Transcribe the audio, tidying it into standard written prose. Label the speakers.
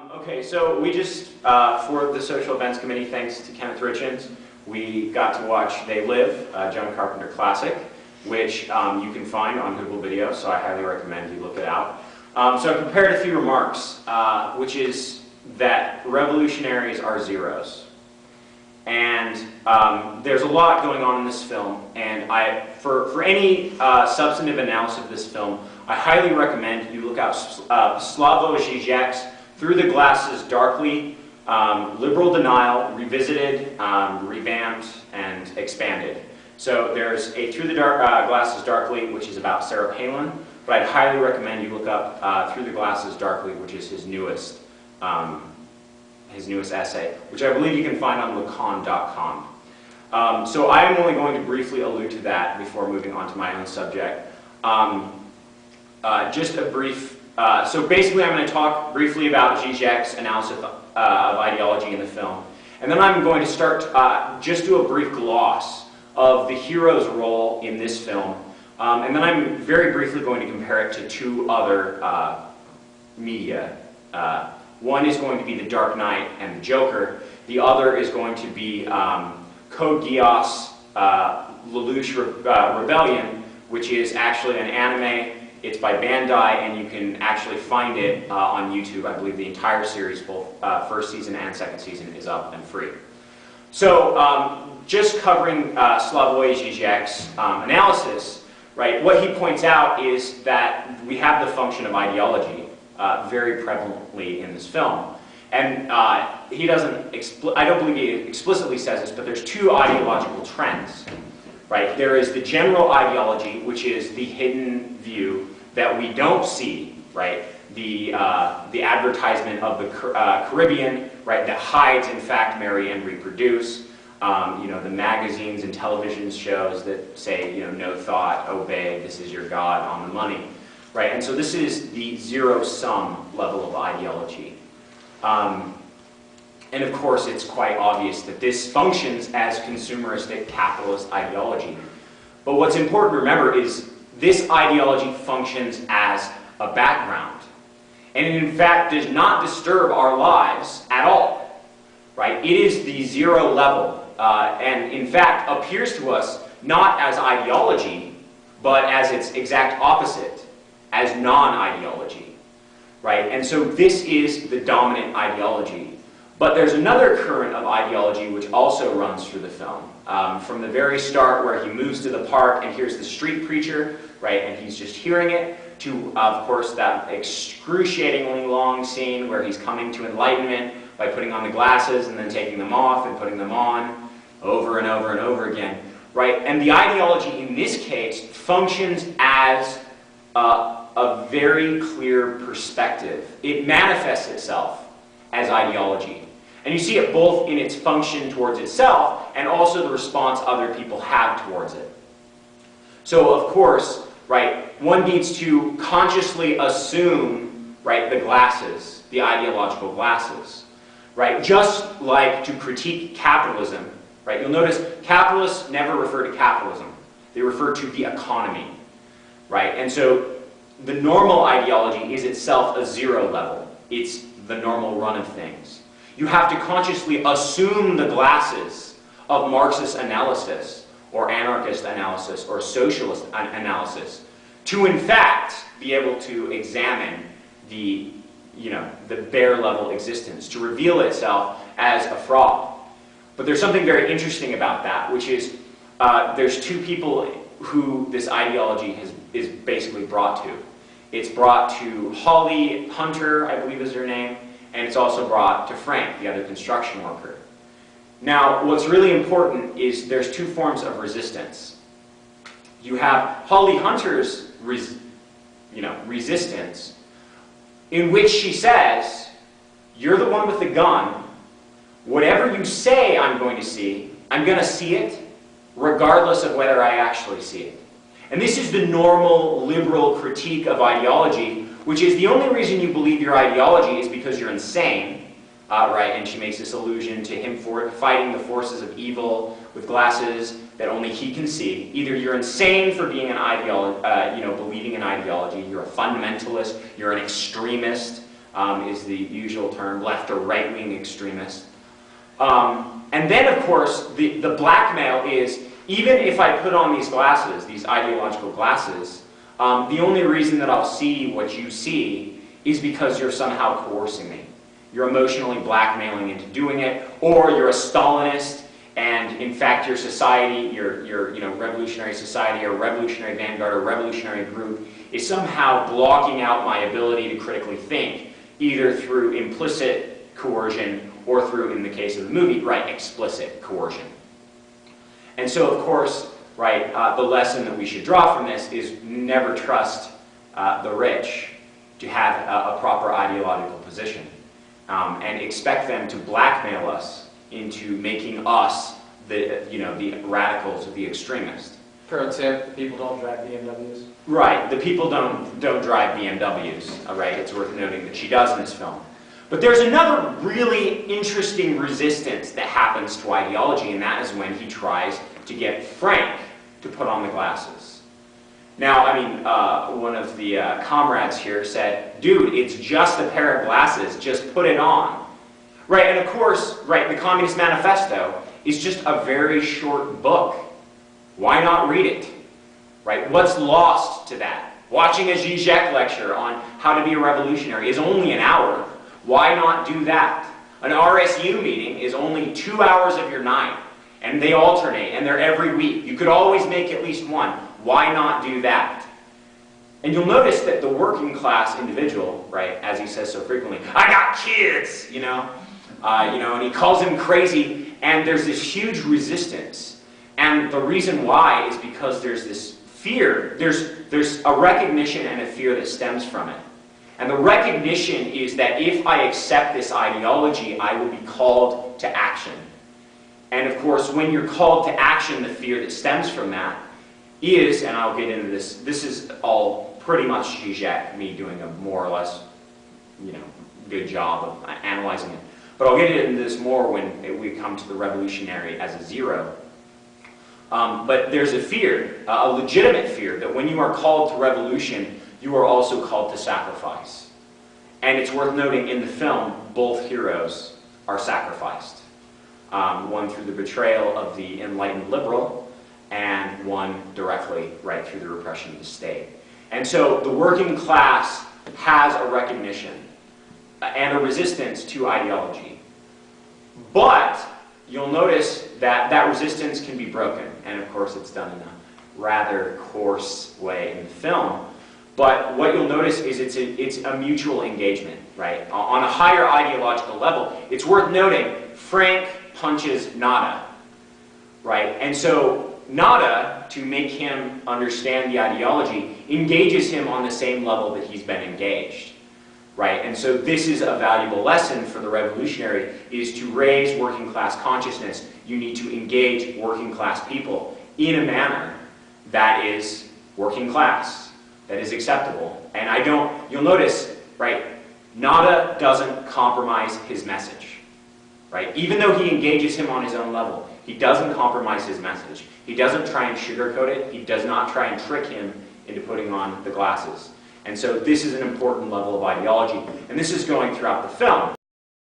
Speaker 1: Okay, so we just, for the Social Events Committee, thanks to Kenneth Richins, we got to watch They Live, John Carpenter classic, which you can find on Google Video, so I highly recommend you look it out. So I prepared a few remarks, which is that revolutionaries are zeros. And there's a lot going on in this film, and for any substantive analysis of this film, I highly recommend you look out Slavoj Žižek's Through the Glasses Darkly, Liberal Denial, Revisited, Revamped, and Expanded. So there's a Through the Glasses Darkly, which is about Sarah Palin, but I'd highly recommend you look up Through the Glasses Darkly, which is his newest essay, which I believe you can find on lacan.com. So I am only going to briefly allude to that before moving on to my own subject. Just a brief, so basically I'm going to talk briefly about Žižek's analysis of ideology in the film. And then I'm going to start, just do a brief gloss of the hero's role in this film. And then I'm very briefly going to compare it to two other media. One is going to be The Dark Knight and The Joker. The other is going to be Code Geass, Lelouch Rebellion, which is actually an anime. It's by Bandai, and you can actually find it on YouTube. I believe the entire series, both first season and second season, is up and free. So just covering Slavoj Žižek's analysis, right, what he points out is that we have the function of ideology very prevalently in this film. And he doesn't, I don't believe he explicitly says this, but there's two ideological trends, right? There is the general ideology, which is the hidden view that we don't see, right? The advertisement of the Caribbean, right, that hides, in fact, marry and reproduce. You know, the magazines and television shows that say, you know, no thought, obey, this is your God, on the money. Right, and so this is the zero-sum level of ideology. And of course, it's quite obvious that this functions as consumeristic capitalist ideology. But what's important to remember is this ideology functions as a background. And it in fact does not disturb our lives at all. Right? It is the zero level, and in fact appears to us not as ideology, but as its exact opposite, as non-ideology, right? And so this is the dominant ideology. But there's another current of ideology which also runs through the film. From the very start, where he moves to the park and hears the street preacher, right, and he's just hearing it, to, of course, that excruciatingly long scene where he's coming to enlightenment by putting on the glasses and then taking them off and putting them on over and over and over again, right? And the ideology in this case functions as a very clear perspective. It manifests itself as ideology. And you see it both in its function towards itself and also the response other people have towards it. So, of course, right, one needs to consciously assume, right, the glasses, the ideological glasses, right? Just like to critique capitalism, right? You'll notice capitalists never refer to capitalism. They refer to the economy. Right? And so the normal ideology is itself a zero level. It's the normal run of things. You have to consciously assume the glasses of Marxist analysis, or anarchist analysis, or socialist analysis, to in fact be able to examine the, you know, the bare level existence, to reveal itself as a fraud. But there's something very interesting about that, which is there's two people who this ideology is basically brought to. It's brought to Holly Hunter, I believe is her name, and it's also brought to Frank, the other construction worker. Now, what's really important is there's two forms of resistance. You have Holly Hunter's resistance, in which she says, you're the one with the gun, whatever you say I'm going to see it, regardless of whether I actually see it. And this is the normal liberal critique of ideology, which is the only reason you believe your ideology is because you're insane, right? And she makes this allusion to him fighting the forces of evil with glasses that only he can see. Either you're insane for being an believing in ideology, you're a fundamentalist, you're an extremist, is the usual term, left or right-wing extremist. And then, of course, the blackmail is, even if I put on these glasses, these ideological glasses, the only reason that I'll see what you see is because you're somehow coercing me. You're emotionally blackmailing into doing it, or you're a Stalinist, and in fact your society, your revolutionary society or revolutionary vanguard or revolutionary group is somehow blocking out my ability to critically think, either through implicit coercion or through, in the case of the movie, right, explicit coercion. And so, of course, right, the lesson that we should draw from this is never trust the rich to have a proper ideological position, and expect them to blackmail us into making us the radicals or the extremists.
Speaker 2: Pro tip: the people don't drive BMWs.
Speaker 1: Right, the people don't drive BMWs. Right, it's worth noting that she does in this film. But there's another really interesting resistance that happens to ideology, and that is when he tries to get Frank to put on the glasses. Now, I mean, one of the comrades here said, "Dude, it's just a pair of glasses, just put it on." Right, and of course, right, the Communist Manifesto is just a very short book. Why not read it? Right, what's lost to that? Watching a Zizek lecture on how to be a revolutionary is only an hour. Why not do that? An RSU meeting is only 2 hours of your night, and they alternate, and they're every week. You could always make at least one. Why not do that? And you'll notice that the working class individual, right, as he says so frequently, "I got kids," and he calls him crazy, and there's this huge resistance. And the reason why is because there's this fear. There's a recognition and a fear that stems from it. And the recognition is that if I accept this ideology, I will be called to action. And of course, when you're called to action, the fear that stems from that is, and I'll get into this, this is all pretty much Zizek, me doing a more or less, good job of analyzing it. But I'll get into this more when we come to the revolutionary as a zero. But there's a fear, a legitimate fear, that when you are called to revolution, you are also called to sacrifice. And it's worth noting in the film, both heroes are sacrificed. One through the betrayal of the enlightened liberal, and one directly right through the repression of the state. And so the working class has a recognition and a resistance to ideology. But you'll notice that that resistance can be broken. And of course it's done in a rather coarse way in the film. But what you'll notice is it's a mutual engagement, right? On a higher ideological level, it's worth noting, Frank punches Nada, right? And so Nada, to make him understand the ideology, engages him on the same level that he's been engaged, right? And so this is a valuable lesson for the revolutionary, is to raise working class consciousness. You need to engage working class people in a manner that is working class, that is acceptable. And you'll notice, right, Nada doesn't compromise his message, right? Even though he engages him on his own level, he doesn't compromise his message. He doesn't try and sugarcoat it. He does not try and trick him into putting on the glasses. And so this is an important level of ideology. And this is going throughout the film.